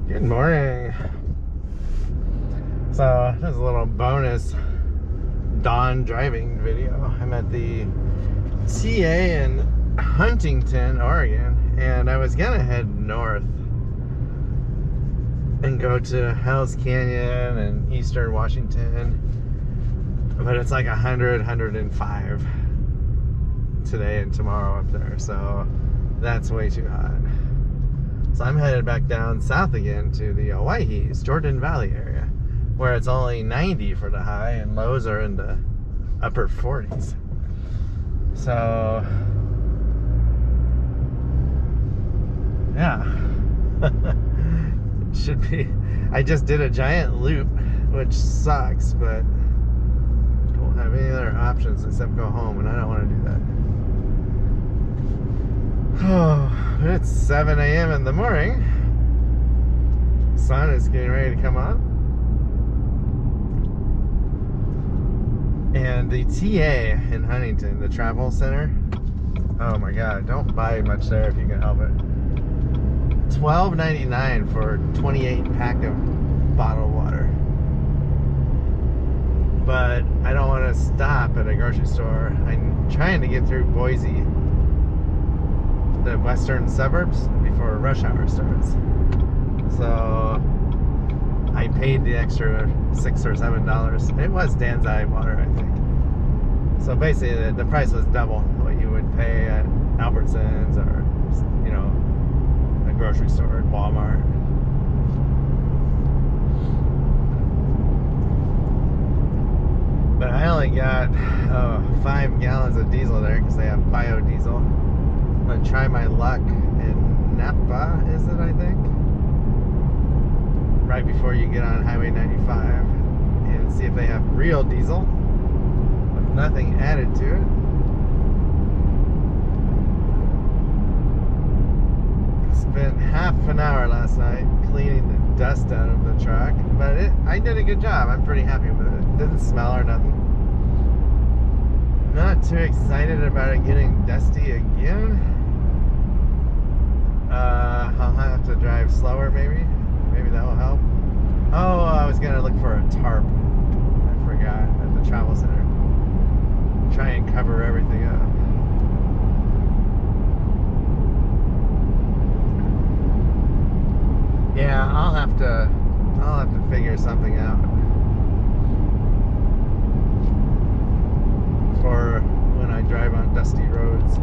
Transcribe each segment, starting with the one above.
Good morning. So this is a little bonus dawn driving video. I'm at the TA in Huntington, Oregon, and I was gonna head north and go to Hell's Canyon and Eastern Washington, but it's like 105 today and tomorrow up there, so that's way too hot. So I'm headed back down south again to the Owyhees, Jordan Valley area, where it's only 90 for the high and lows are in the upper 40s. So, yeah. Should be. I just did a giant loop, which sucks, but don't have any other options except go home, and I don't want to do that. Oh, it's 7 a.m. in the morning. Sun is getting ready to come on. And the TA in Huntington, the travel center, oh my god, don't buy much there if you can help it. $12.99 for 28 pack of bottled water. But I don't want to stop at a grocery store. I'm trying to get through Boise, the western suburbs, before rush hour starts. So I paid the extra $6 or $7. It was Dan's Eye water, I think. So basically the price was double what you would pay at Albertsons or, you know, a grocery store at Walmart. But I only got 5 gallons of diesel there because they have biodiesel. I'm gonna try my luck in Napa, is it, I think? Right before you get on Highway 95 and see if they have real diesel with nothing added to it. Spent half an hour last night cleaning the dust out of the truck, but I did a good job. I'm pretty happy with it. Didn't smell or nothing. Not too excited about it getting dusty again. I'll have to drive slower maybe. Maybe that will help. Oh, I was gonna look for a tarp. I forgot, at the travel center. Try and cover everything up. Yeah, I'll have to figure something out for when I drive on dusty roads.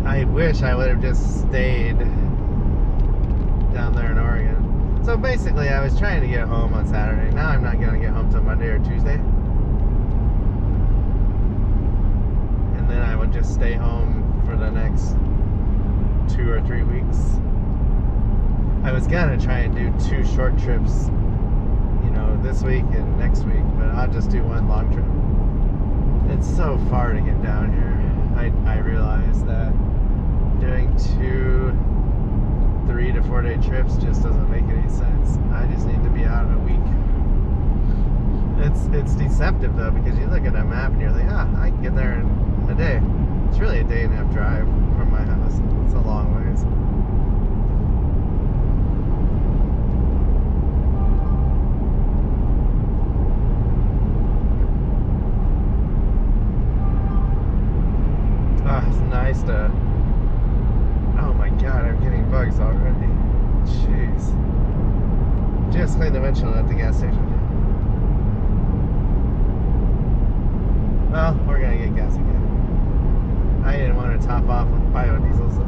I wish I would have just stayed down there in Oregon. So basically I was trying to get home on Saturday. Now I'm not going to get home till Monday or Tuesday. And then I would just stay home for the next 2 or 3 weeks. I was going to try and do 2 short trips, you know, this week and next week, but I'll just do 1 long trip. It's so far to get down here. I realize that doing 2 3 to 4 day trips just doesn't make any sense. I just need to be out in a week. It's deceptive though, because you look at a map and you're like, I can get there in a day. It's really a day and a half drive from my house. It's a long ways. It's nice to... Oh my god, I'm getting bugs already. Jeez. Just cleaned the windshield at the gas station. Well, we're gonna get gas again. I didn't want to top off with biodiesel, so...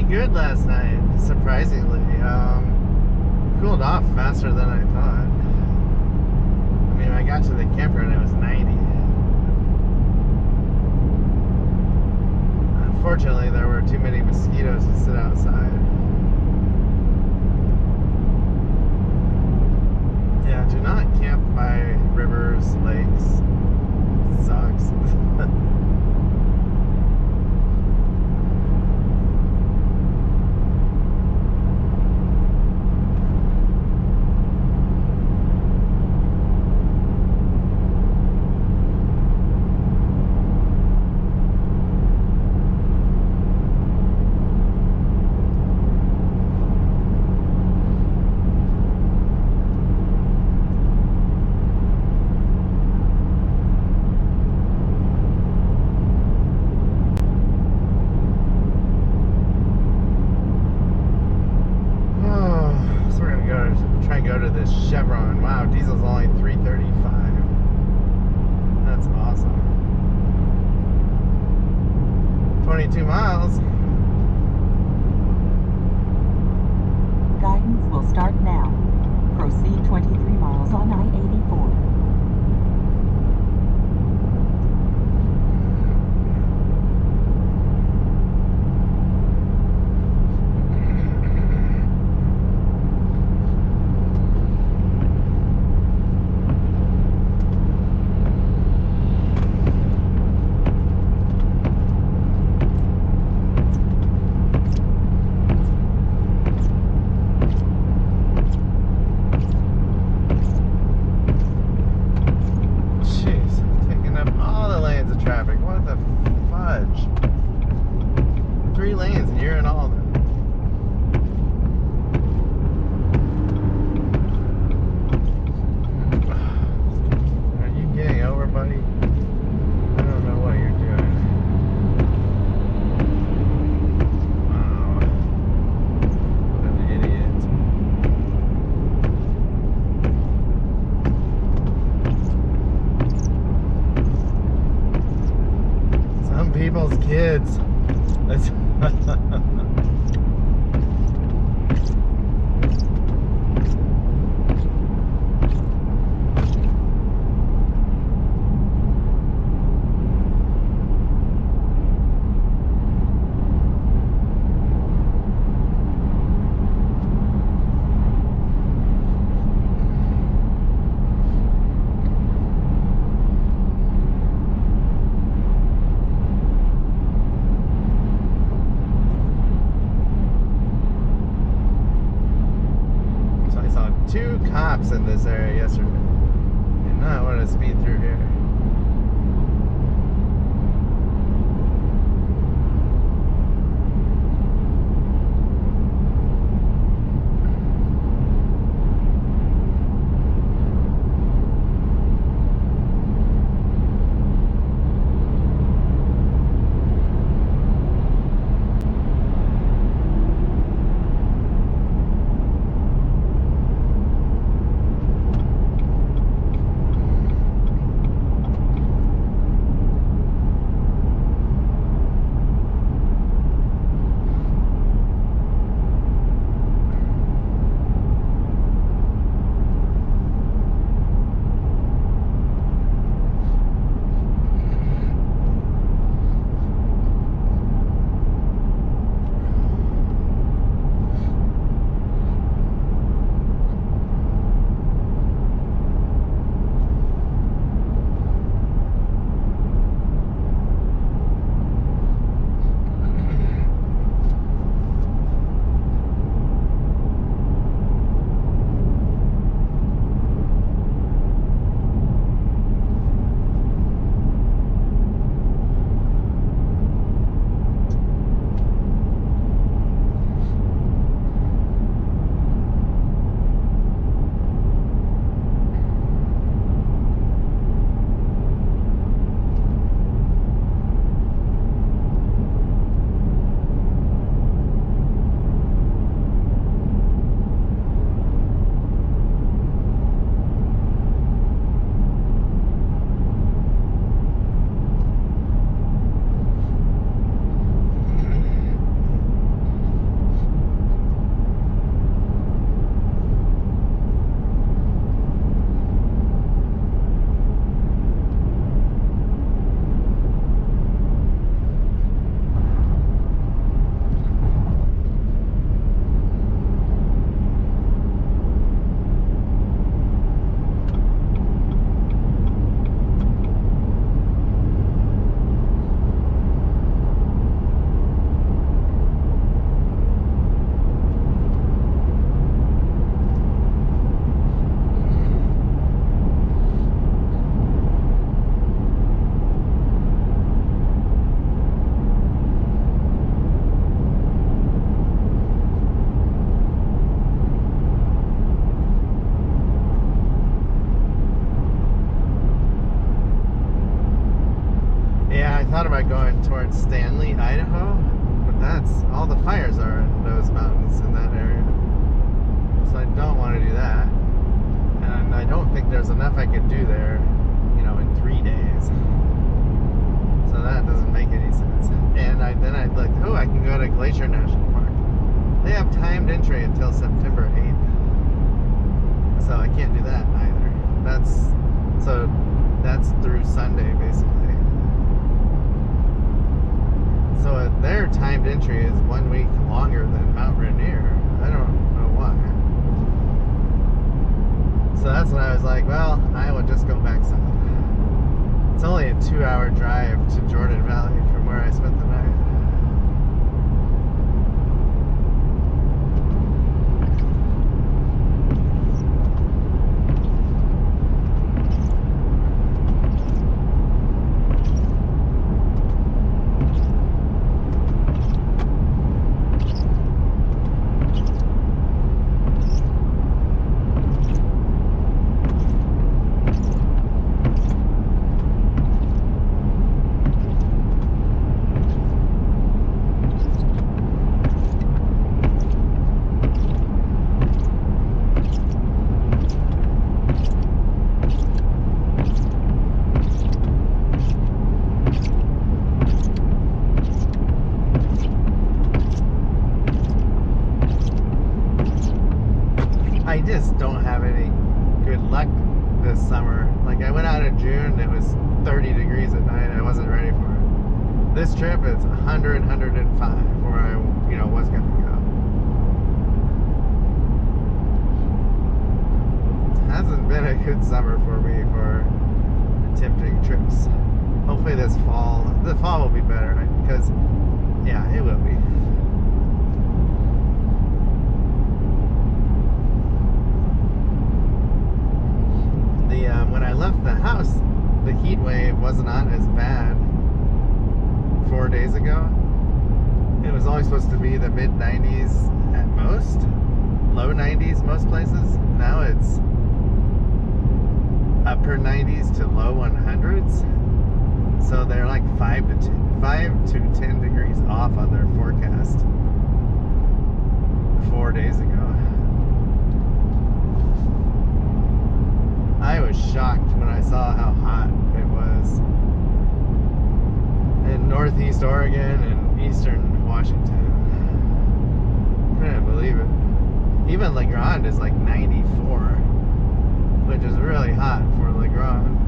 good last night, surprisingly. Cooled off faster than I thought. I mean, I got to the camper and it was 90. Unfortunately, there were too many mosquitoes to sit outside. Yeah, do not camp by rivers, lakes. It sucks. Try and go to this Chevron. Wow, diesel's only $3.35. That's awesome. 22 miles. Guidance will start now. Proceed 23 miles on I-84. Traffic. What the fudge? 3 lanes and you're in all of them. Are you getting over, buddy? I don't know what you're doing. Wow. What an idiot. People's kids. Two cops in this area yesterday. Did not want to speed through here. thought about going towards Stanley, Idaho, but that's all the fires are in those mountains in that area. So I don't want to do that. And I don't think there's enough I could do there, in 3 days. So that doesn't make any sense. And then I'd like, I can go to Glacier National Park. They have timed entry until September 8th. So I can't do that either. That's through Sunday, basically. So their timed entry is 1 week longer than Mount Rainier. I don't know why. So that's when I was like, well, I will just go back south. It's only a 2-hour drive to Jordan Valley from where I spent the night. I just don't have any good luck this summer. Like, I went out in June, it was 30 degrees at night. I wasn't ready for it. This trip, it's 100, 105 where I, was going to go. It hasn't been a good summer for me for attempting trips. Hopefully the fall will be better, because, yeah, it will be. When I left the house, the heat wave was not as bad 4 days ago. It was only supposed to be the mid 90s at most, low 90s most places. Now it's upper 90s to low 100s. So they're like 5 to 10 degrees off on their forecast 4 days ago. I was shocked when I saw how hot it was in northeast Oregon and eastern Washington. Couldn't believe it. Even LeGrand is like 94, which is really hot for LeGrand.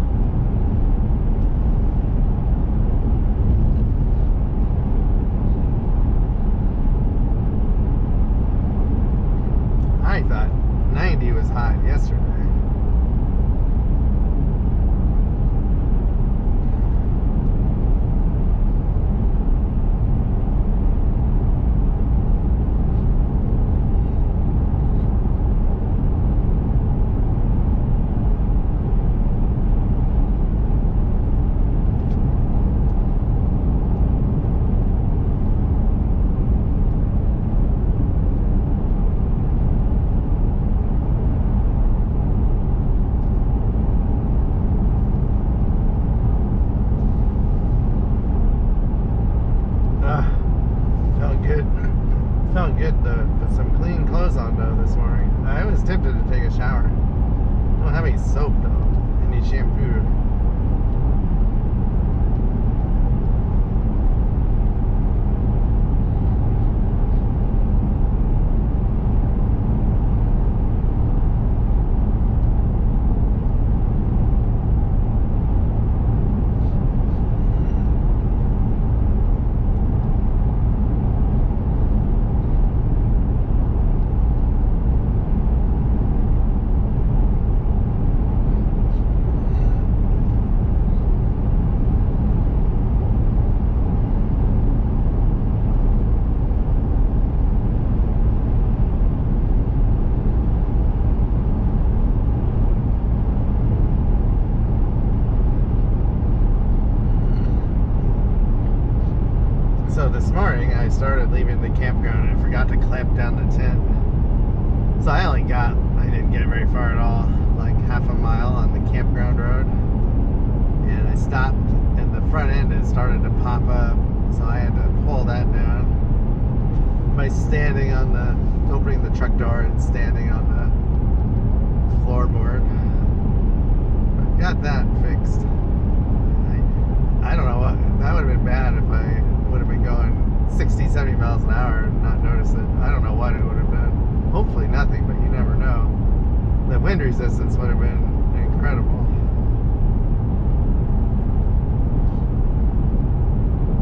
I thought 90 was hot yesterday. Felt good to put some clean clothes on though this morning. I was tempted to take a shower. I don't have any soap though, any shampoo. So this morning I started leaving the campground and I forgot to clamp down the tent. So I didn't get very far at all, like half a mile on the campground road. And I stopped and the front end it started to pop up, so I had to pull that down by standing on opening the truck door and standing on the floorboard. Got that fixed. I don't know what, that would have been bad if I would have been going 60, 70 miles an hour and not noticed it. I don't know what it would have done. Hopefully nothing, but you never know. The wind resistance would have been incredible.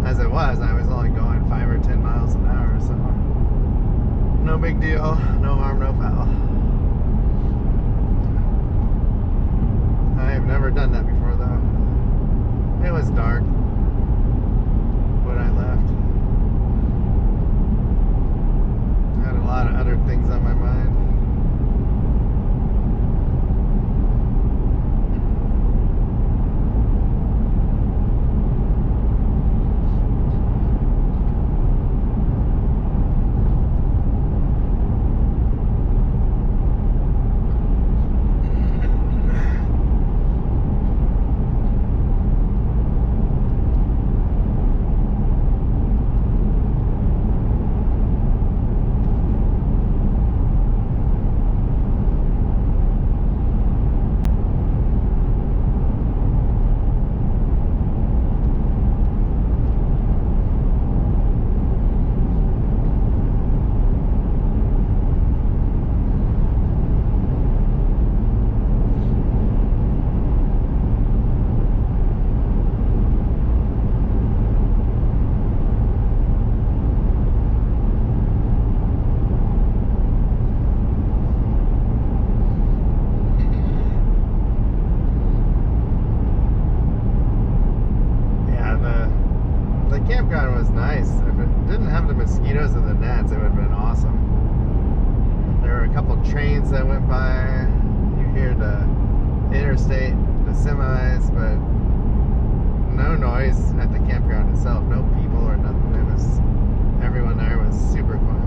As it was, I was only going 5 or 10 miles an hour, so no big deal, no harm, no foul. I have never done that before, though. It was dark when I left. I had a lot of other things on my mind. Campground was nice. If it didn't have the mosquitoes and the gnats, it would have been awesome. There were a couple trains that went by. You hear the interstate, the semis, but no noise at the campground itself. No people or nothing. It was, everyone there was super quiet.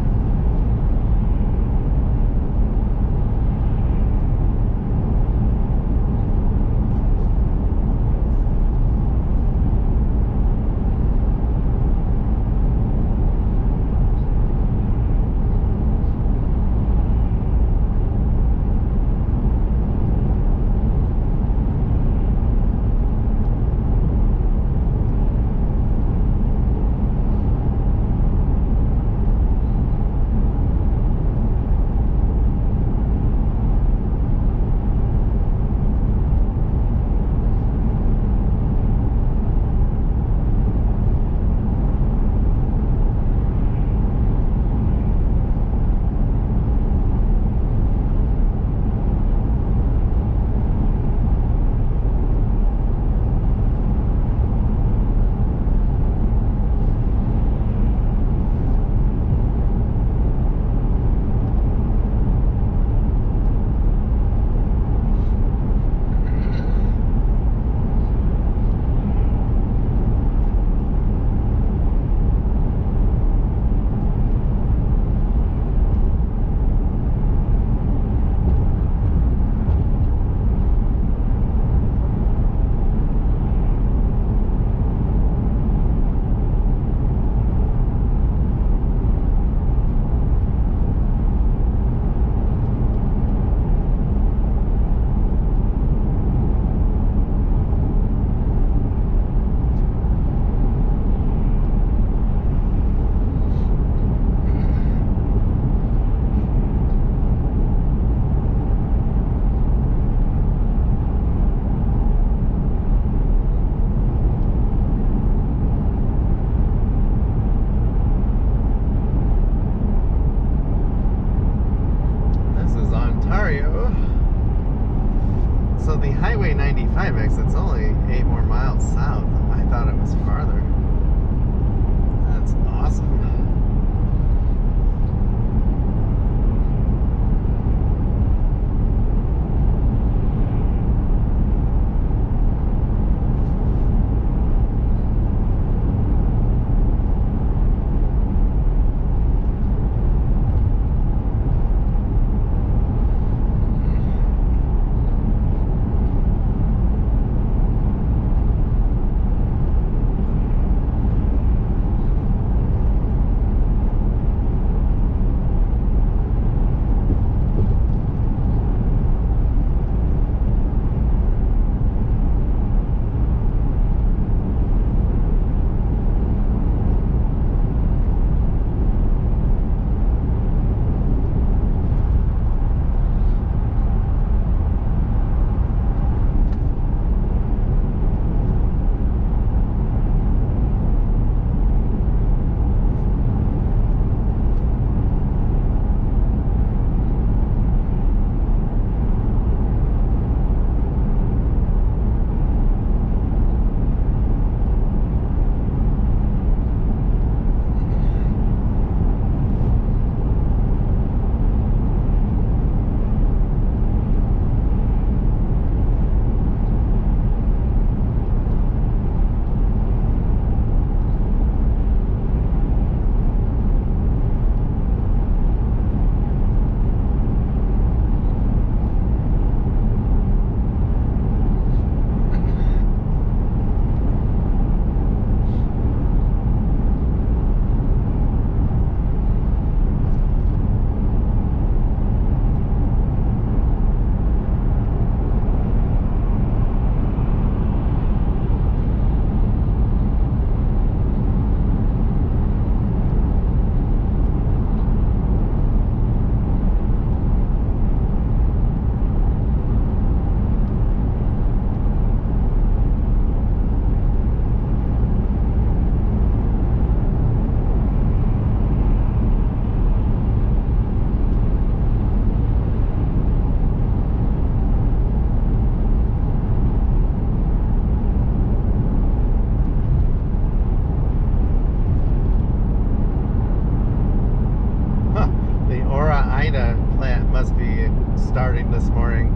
starting this morning.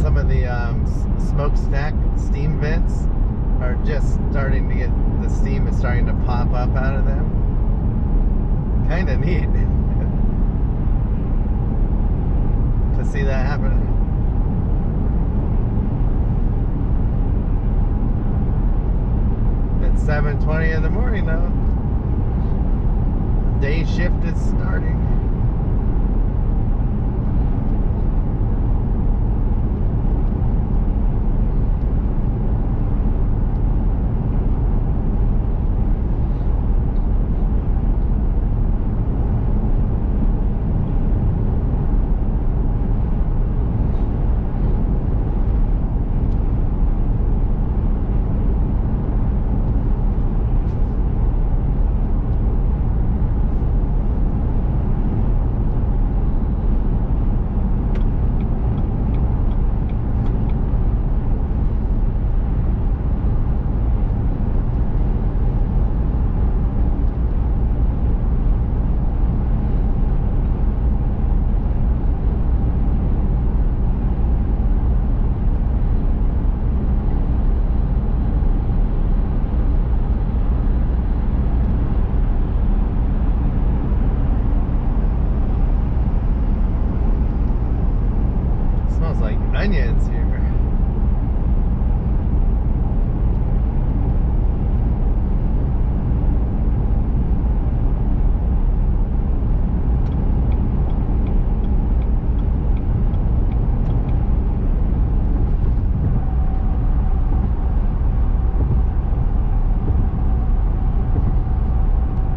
Some of the smokestack steam vents are just starting to get, the steam is starting to pop up out of them. Kind of neat to see that happen. It's 7:20 in the morning now. Day shift is starting. Onions here.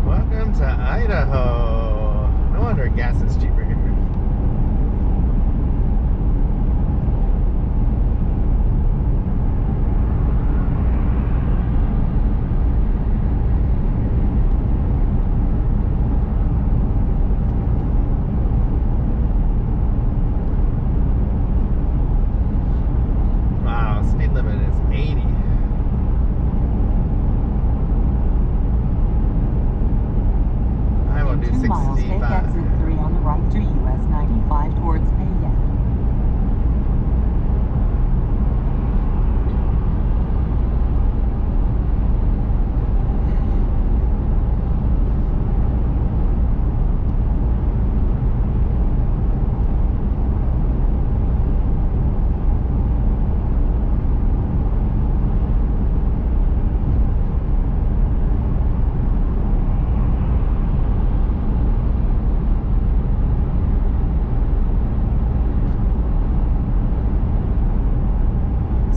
Welcome to Idaho. No wonder gas is cheaper here. Limit is 80. I will do 2 miles, take 65. exit 3 on the right to US 95 towards Payette.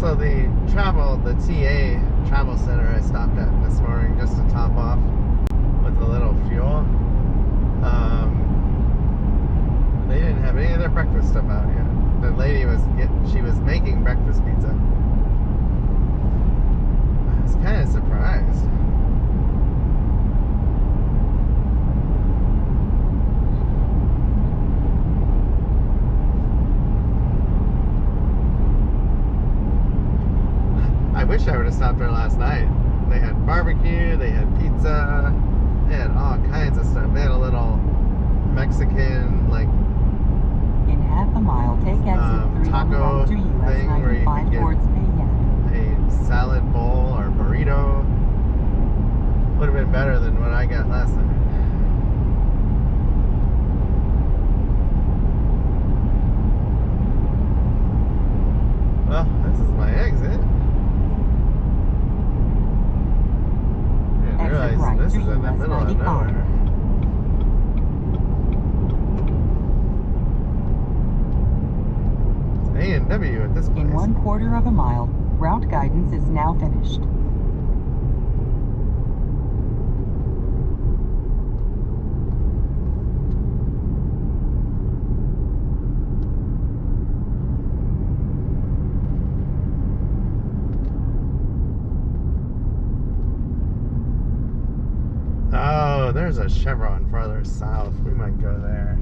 So the TA travel center I stopped at this morning just to top off with a little fuel. They didn't have any of their breakfast stuff out yet. The lady she was making breakfast pizza. I was kind of surprised. I wish I would have stopped there last night. They had barbecue, they had pizza, they had all kinds of stuff. They had a little Mexican, like, In half a mile, take exit 3 on the taco right to US thing where you 95 can get towards Payette. a salad bowl or burrito. Would have been better than what I got last night. Well, this is my exit. Exit Realize right this to is in the US middle of 95. nowhere. It's A&W at this place. In 1/4 of a mile, route guidance is now finished. Oh, there's a Chevron farther south. We might go there.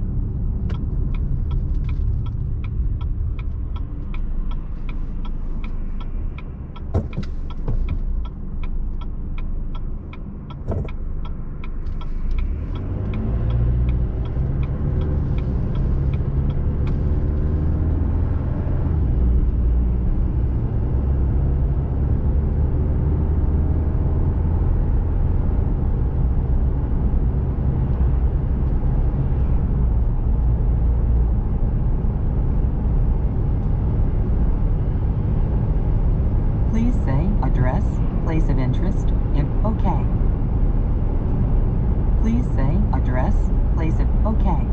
Please say address, place of interest, if okay. Please say address, place of okay.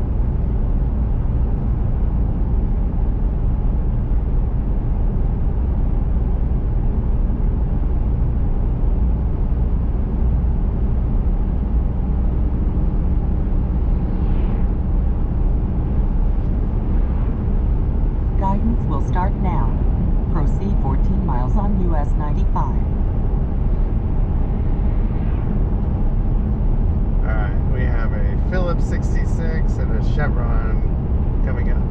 Guidance will start now. Proceed 14 miles on US 95. Alright, we have a Phillips 66 and a Chevron coming up.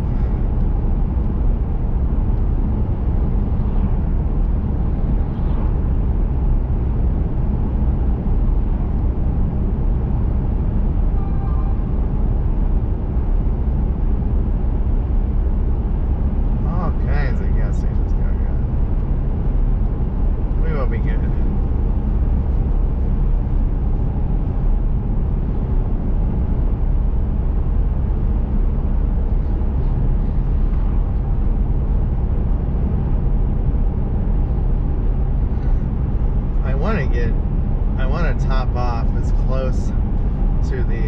All kinds of gas stations coming up. We will be good. I want to top off as close to the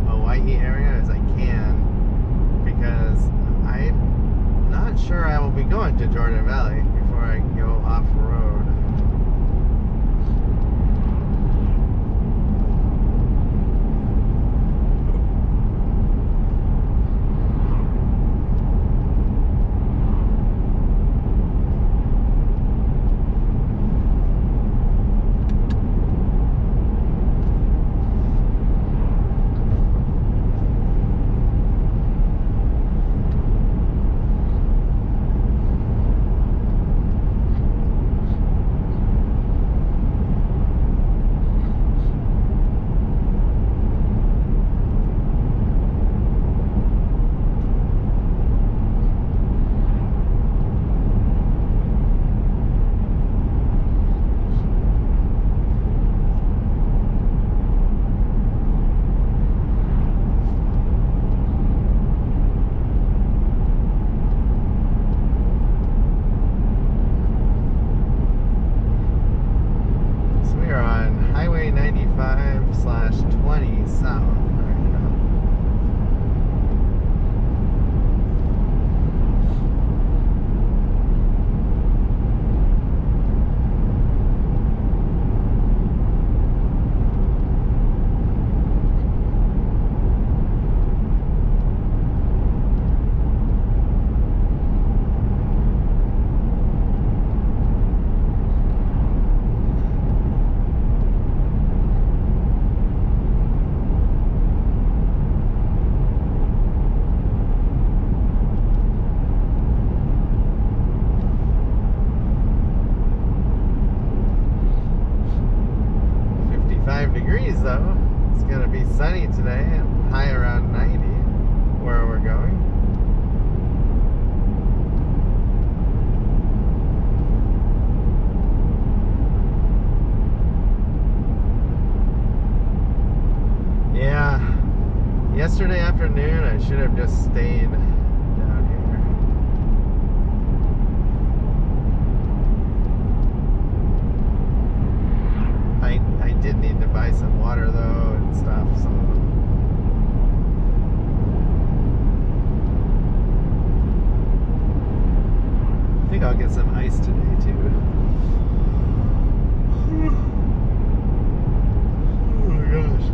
Hawaii area as I can, because I'm not sure I will be going to Jordan Valley before I go off road. Highway 95/20 south right now. Degrees though. It's gonna be sunny today, high around 90 where we're going. Yeah, yesterday afternoon I should have just stayed down here. I did need to buy some water though and stuff, so I think I'll get some ice today too. Oh my gosh.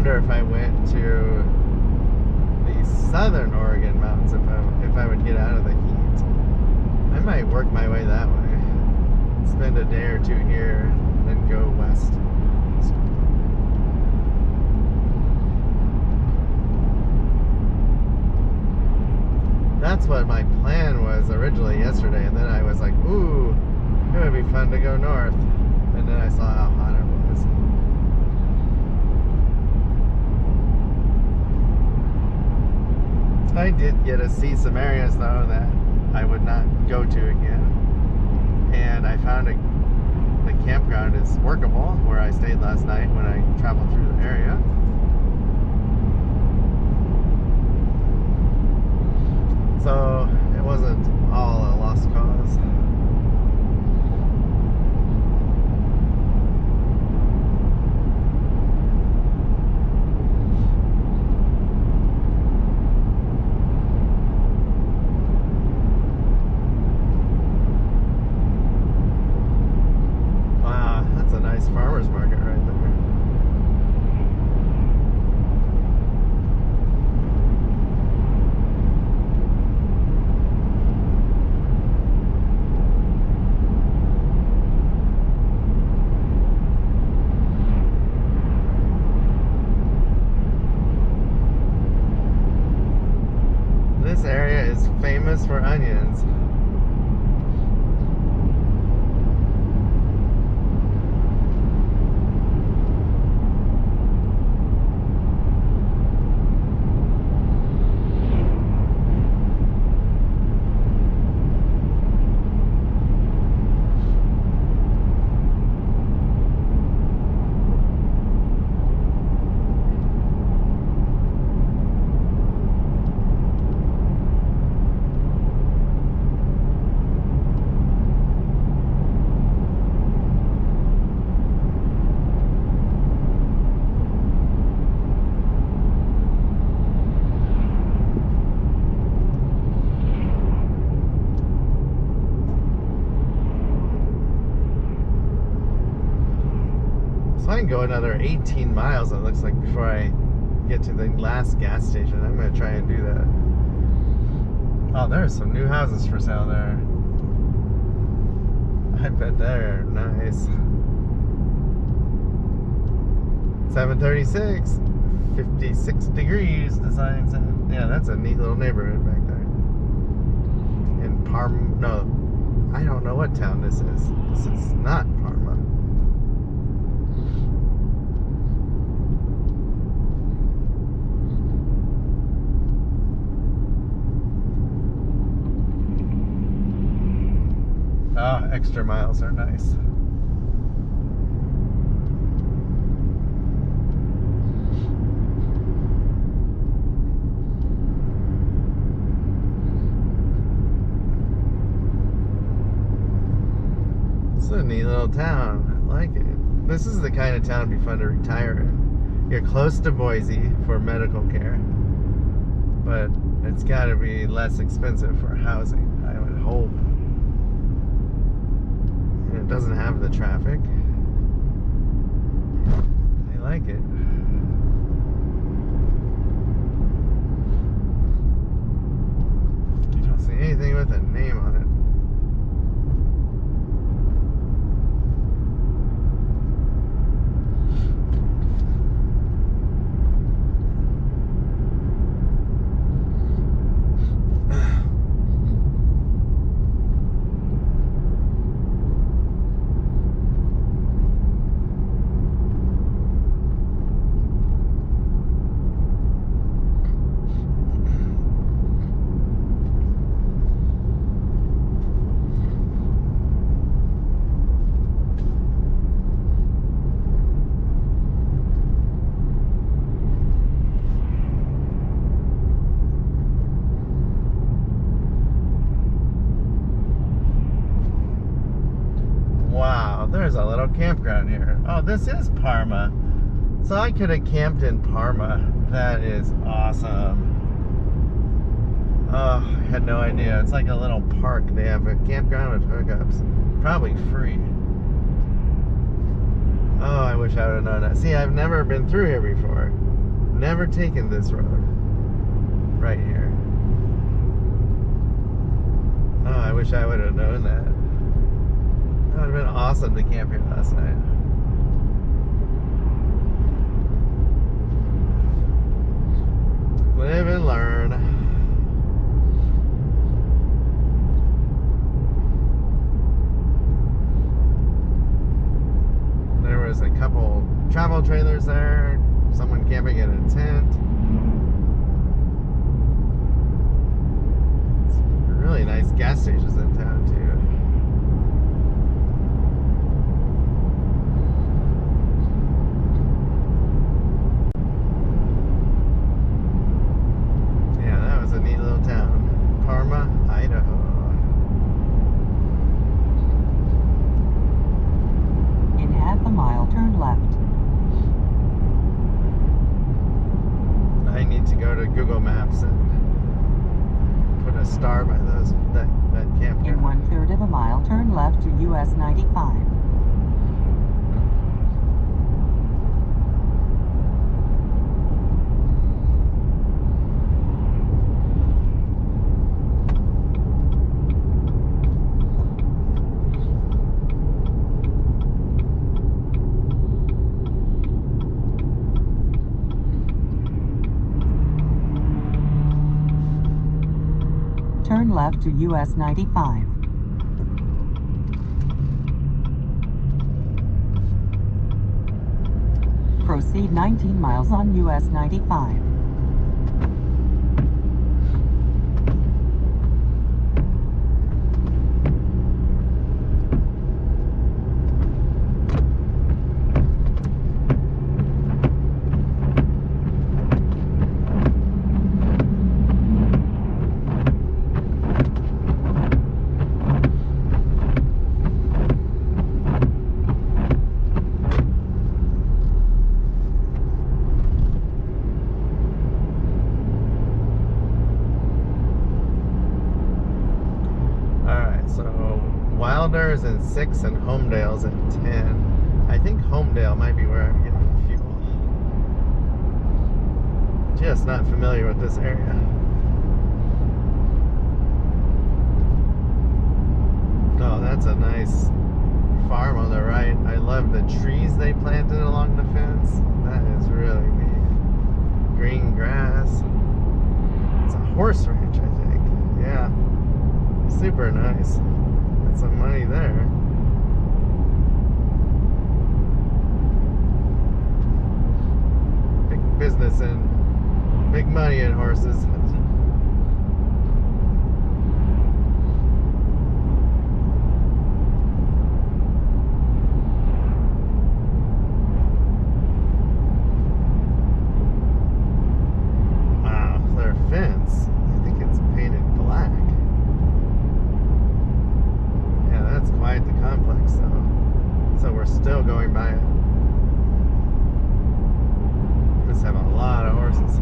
wonder if I went to the southern Oregon mountains, if I would get out of the heat. I might work my way that way. Spend a day or two here, then go west. That's what my plan was originally yesterday, and then I was like, ooh, it would be fun to go north. And then I saw how hot it was. I did get to see some areas though that I would not go to again. And I found the campground is workable where I stayed last night when I traveled through the area. So it wasn't all a lost cause. Wow, that's a nice farmer's market right there. This area is famous for onions. So I can go another 18 miles, it looks like, before I get to the last gas station. I'm going to try and do that. Oh, there's some new houses for sale there. I bet they're nice. 736, 56 degrees, the sign said. Yeah, that's a neat little neighborhood back there. In Parma, no, I don't know what town this is. This is not Parma. Oh, extra miles are nice. It's a neat little town. I like it. This is the kind of town it'd be fun to retire in. You're close to Boise for medical care, but it's got to be less expensive for housing, I would hope. It doesn't have the traffic. I like it. You don't see anything with a name on it. There's a little campground here. Oh, this is Parma. So I could have camped in Parma. That is awesome. Oh, I had no idea. It's like a little park. They have a campground with hookups. Probably free. Oh, I wish I would have known that. See, I've never been through here before. never taken this road right here. Oh, I wish I would have known that. That would have been awesome to camp here last night. Live and learn. There was a couple travel trailers there, someone camping in a tent. Some really nice gas stations in town too. Yeah, that was a neat little town. Parma, Idaho. In half a mile, turn left. I need to go to Google Maps and put a star by those that campground. In 1/3 of a mile, turn left to US 95. Turn left to US 95. Proceed 19 miles on US 95. Wilders in 6 and Homedale's in 10. I think Homedale might be where I'm getting fuel. Just not familiar with this area. Oh, that's a nice farm on the right. I love the trees they planted along the fence. That is really neat. Green grass. It's a horse ranch, I think. Yeah. Super nice. Got some money there. Big business and big money in horses. Fence. I think it's painted black. Yeah, that's quite the complex though. So we're still going by it. Must have a lot of horses.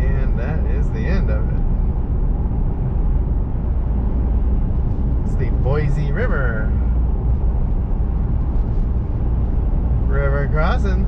And that is the end of it. It's the Boise River. River crossing.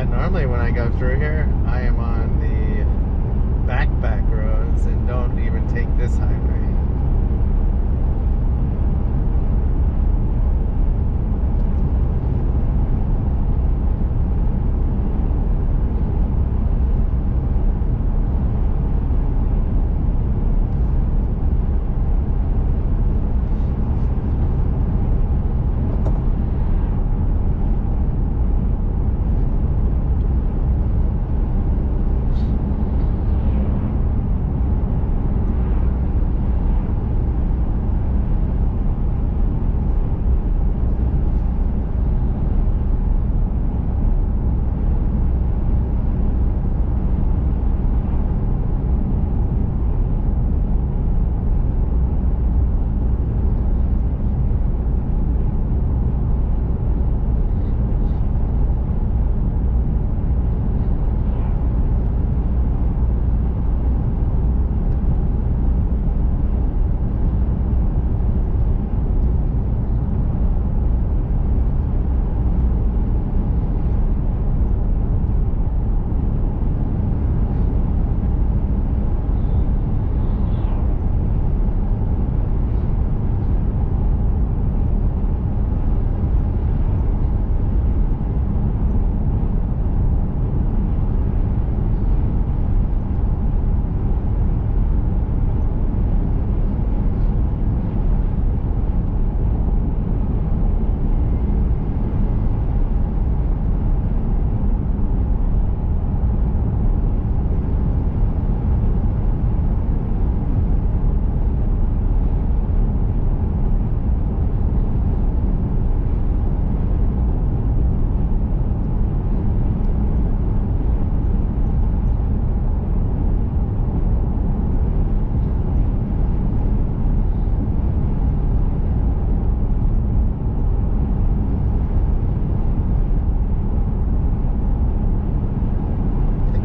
Yeah, normally when I go through here, I am on the back roads and don't even take this highway.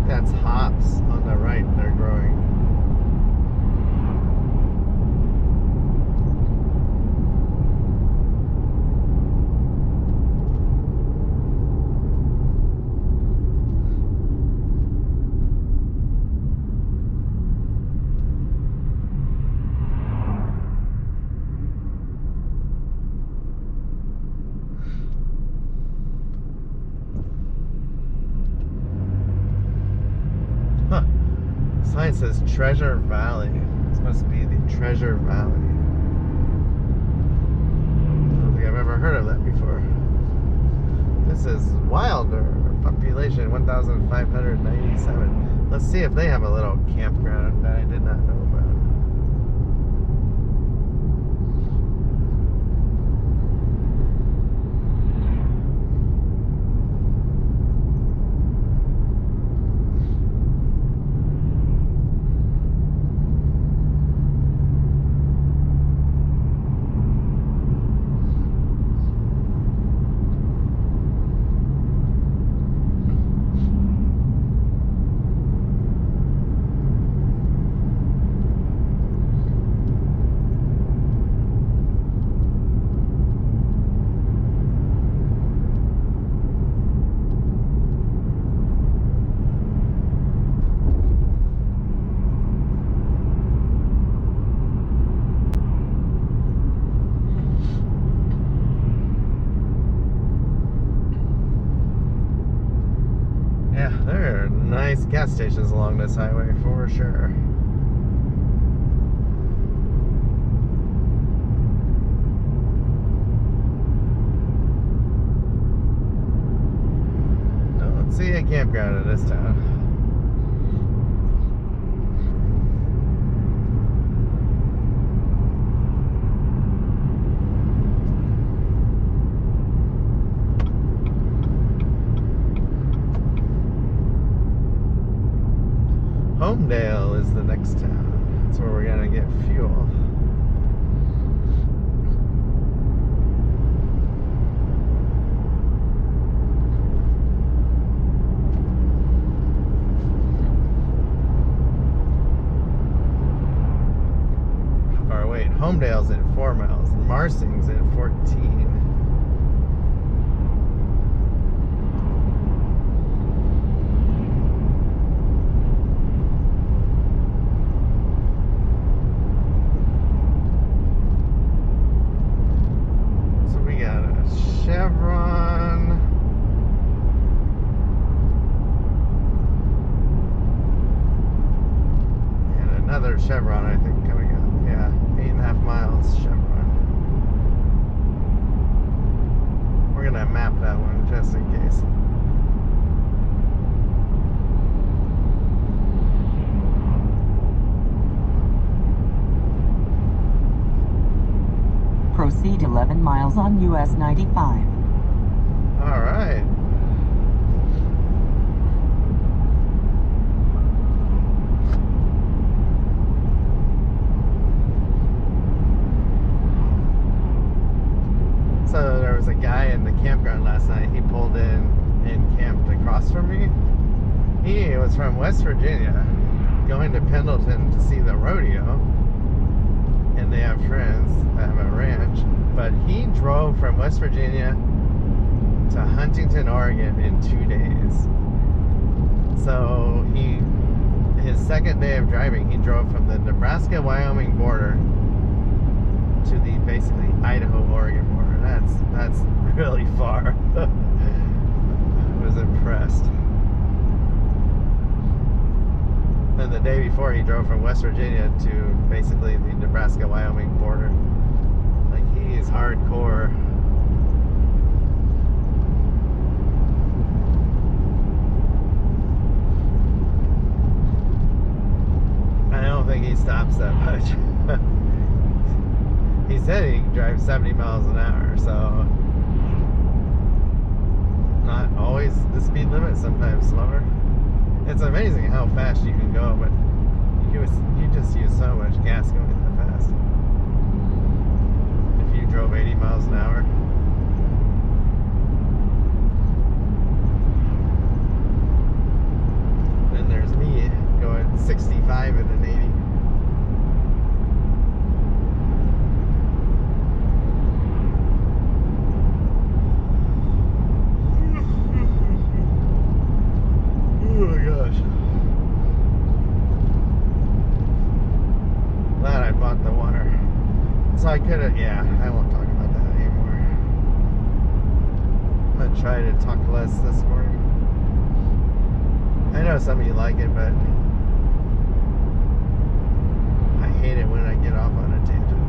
That's hops on the right, they're growing. Sign says Treasure Valley. This must be the Treasure Valley. I don't think I've ever heard of that before. This is Wilder, population 1,597. Let's see if they have a little campground that I did not know about. There are nice gas stations along this highway for sure. Don't see a campground in this town. Homedale is the next town. That's where we're gonna get fuel. Or wait, Homedale's at 4 miles. Marsing's at 14. miles on US 95. All right. So there was a guy in the campground last night. He pulled in and camped across from me. He was from West Virginia, going to Pendleton to see the rodeo, and they have friends that have a ranch. But he drove from West Virginia to Huntington, Oregon in 2 days. So his second day of driving, he drove from the Nebraska-Wyoming border to the basically Idaho-Oregon border. That's really far. I was impressed. And the day before, he drove from West Virginia to basically the Nebraska-Wyoming border. Like, he is hardcore. I don't think he stops that much. He said he can drive 70 miles an hour, so not always the speed limit, sometimes slower. It's amazing how fast you can go, but you just use so much gas going that fast. If you drove 80 miles an hour. Then there's me going 65 in an 80. Oh my gosh. Glad I bought the water. So I could have, yeah, I won't talk about that anymore. I'm going to try to talk less this morning. I know some of you like it, but I hate it when I get off on a tangent.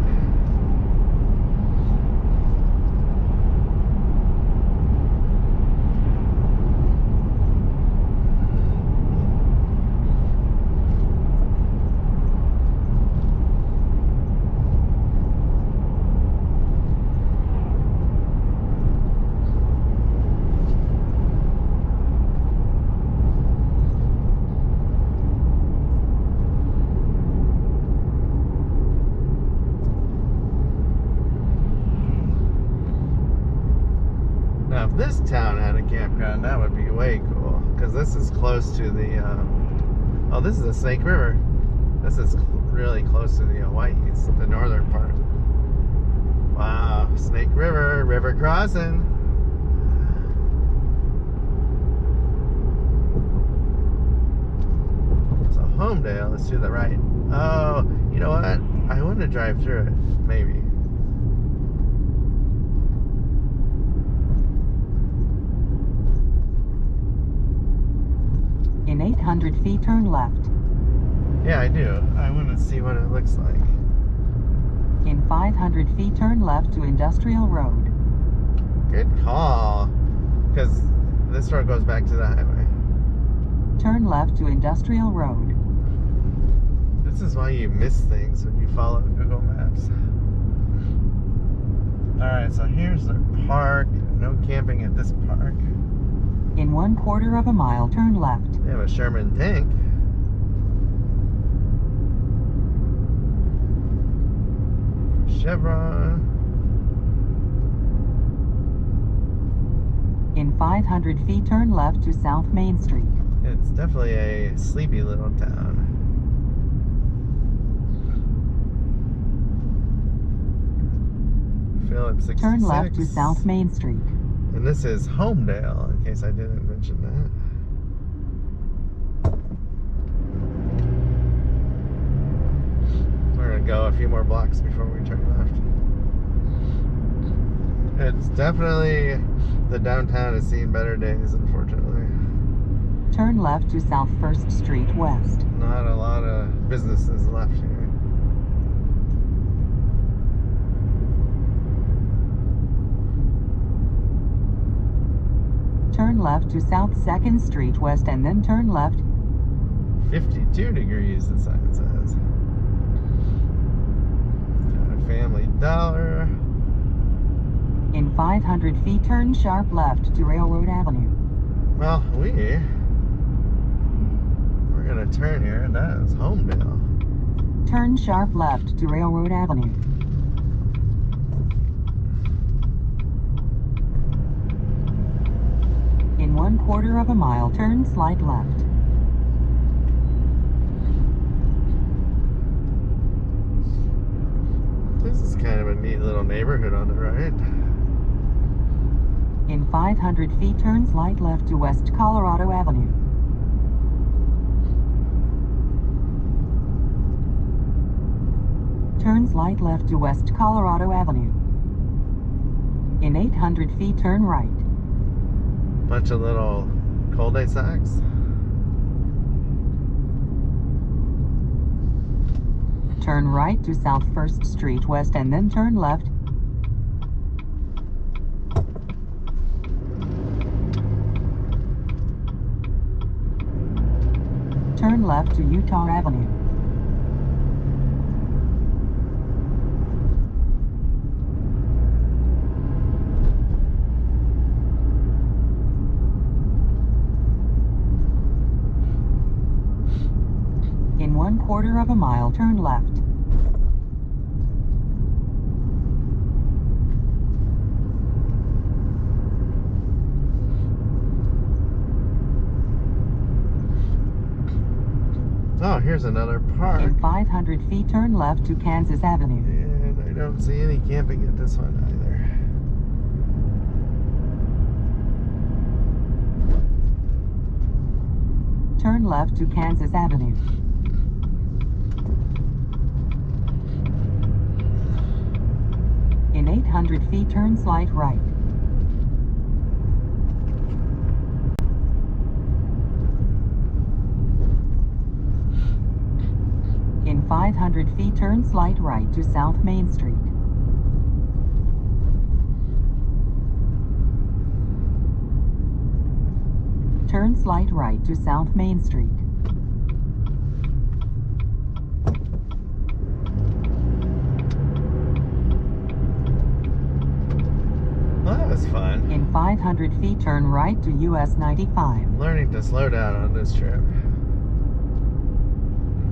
Now, if this town had a campground, that would be way cool. Because this is close to the, oh, this is the Snake River. This is really close to the Hawaii's, the northern part. Wow, Snake River, river crossing. So Homedale is to the right. Oh, you know what? I want to drive through it, maybe. In 800 feet, turn left. Yeah, I do. I want to see what it looks like. In 500 feet, turn left to Industrial Road. Good call. Because this road goes back to the highway. Turn left to Industrial Road. This is why you miss things when you follow Google Maps. Alright, so here's the park. No camping at this park. In 1/4 of a mile, turn left. They have a Sherman tank. Chevron. In 500 feet, turn left to South Main Street. It's definitely a sleepy little town. Phillips 66. Turn left to South Main Street. And this is Homedale, in case I didn't mention that. We're going to go a few more blocks before we turn left. It's definitely, the downtown has seen better days, unfortunately. Turn left to South 1st Street West. Not a lot of businesses left here. Turn left to South 2nd Street West and then turn left. 52 degrees, the sign says. Got a Family Dollar. In 500 feet, turn sharp left to Railroad Avenue. Well, we're gonna turn here, and that is Homedale. Turn sharp left to Railroad Avenue. In 1/4 of a mile, turn slight left. This is kind of a neat little neighborhood on the right. In 500 feet, turn slight left to West Colorado Avenue. Turn slight left to West Colorado Avenue. In 800 feet, turn right. Bunch of little cul-de-sacs. Turn right to South 1st Street West and then turn left. Turn left to Utah Avenue. In 1/4 of a mile, turn left. Oh, here's another park. In 500 feet, turn left to Kansas Avenue. And I don't see any camping at this one either. Turn left to Kansas Avenue. In 800 feet, turn slight right. In 500 feet, turn slight right to South Main Street. Turn slight right to South Main Street. Well, that was fun. In 500 feet, turn right to US 95. Learning to slow down on this trip.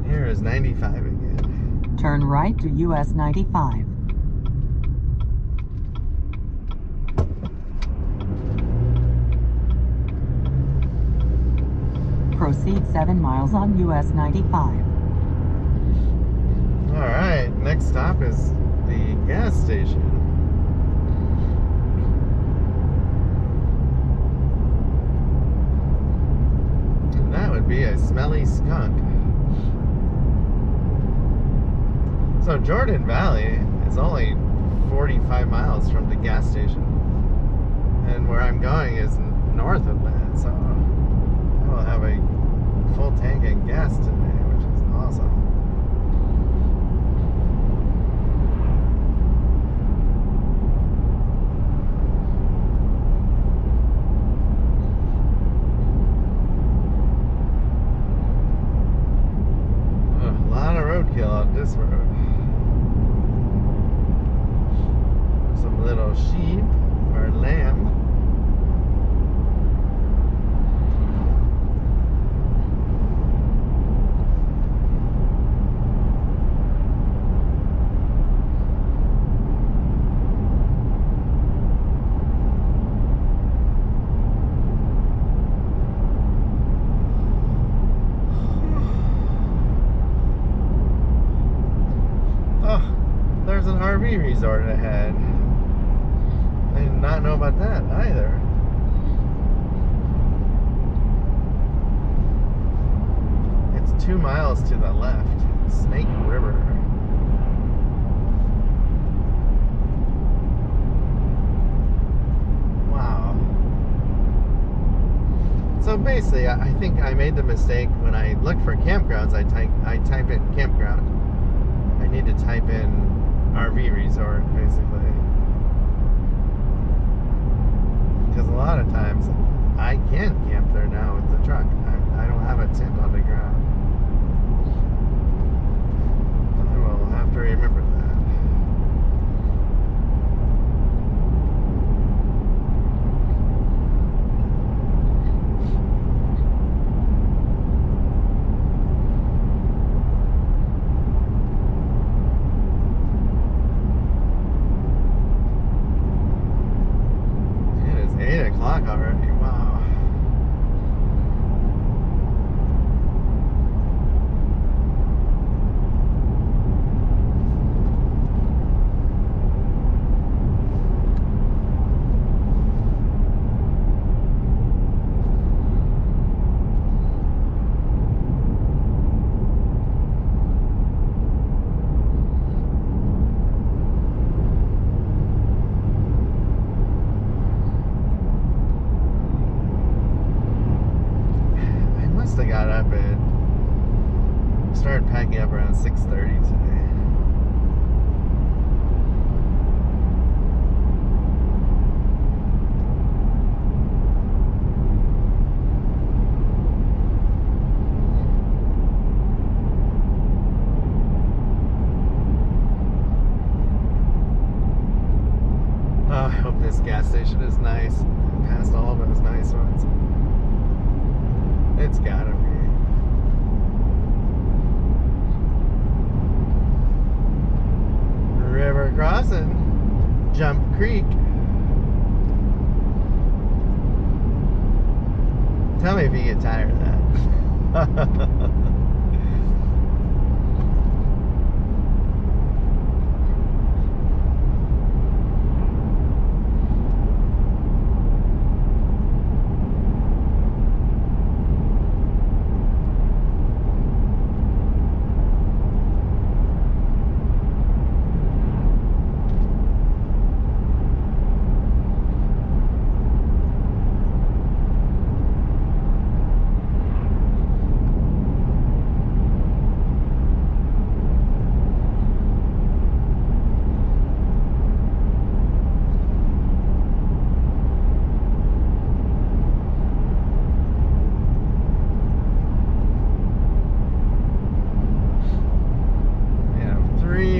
Here is 95 again. Turn right to US 95. Proceed 7 miles on US 95. Alright, next stop is the gas station. And that would be a smelly skunk. So Jordan Valley is only 45 miles from the gas station. And where I'm going is north of that, so I will have a full tank of gas today, which is awesome. A lot of roadkill on this road. Some little sheep or lamb. There's an RV resort ahead. I did not know about that either. It's 2 miles to the left. Snake River. Wow. So basically, I think I made the mistake when I look for campgrounds. I type in campground. I need to type in RV resort, basically, because a lot of times I can camp there now with the truck. I don't have a tent on the ground. I will have to remember that. already. Wow. I got up at, started packing up around 6:30 today. Oh, I hope this gas station is nice. Past all of those nice ones. It's gotta be. River crossing. Jump Creek. Tell me if you get tired of that.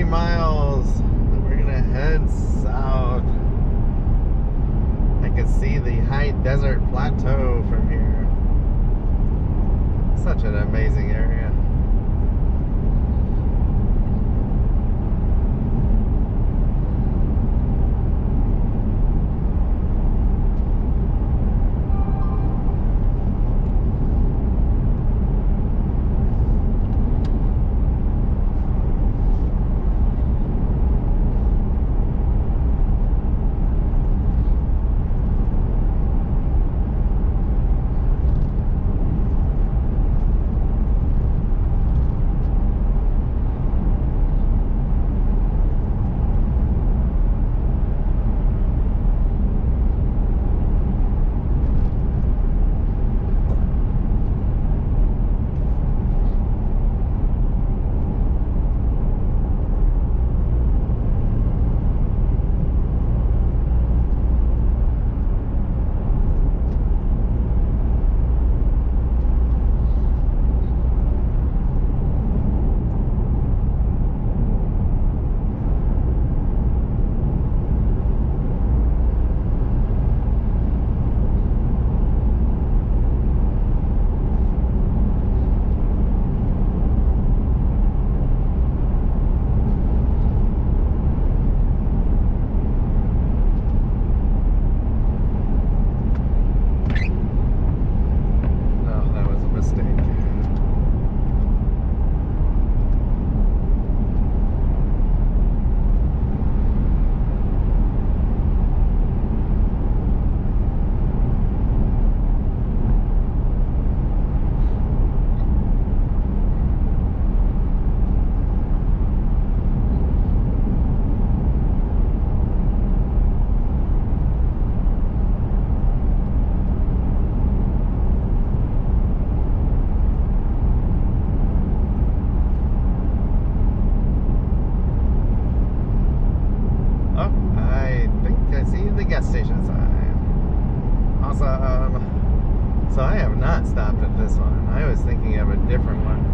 Miles. We're gonna head south. I can see the high desert plateau from here. Such an amazing area. Gas station sign. Awesome. So I have not stopped at this one. I was thinking of a different one.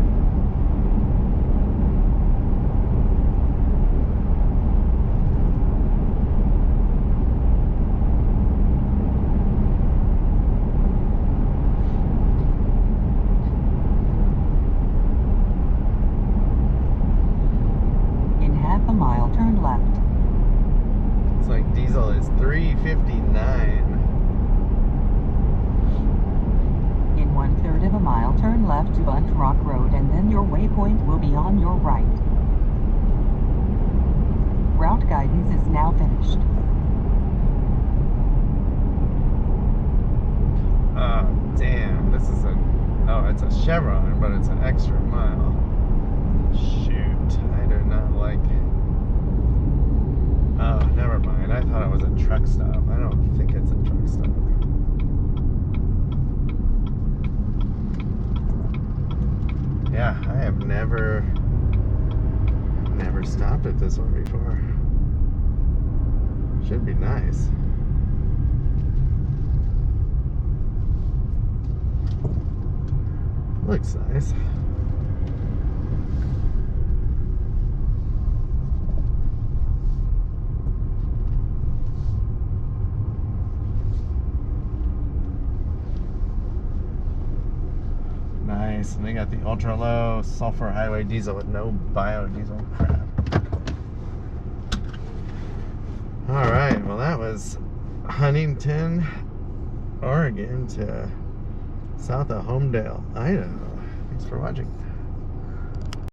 In half a mile, turn left. Like diesel is $3.59. left to Bunt Rock Road and then your waypoint will be on your right. Route guidance is now finished. Oh, damn. This is it's a chevron, but it's an extra mile. Shoot. I do not like... Oh, never mind. I thought it was a truck stop. I don't think it's a truck stop. Yeah, I have never stopped at this one before. Should be nice. Looks nice. Nice, and they got the ultra low sulfur highway diesel with no biodiesel crap. All right, well that was Huntington, Oregon to south of Homedale, Idaho. Thanks for watching.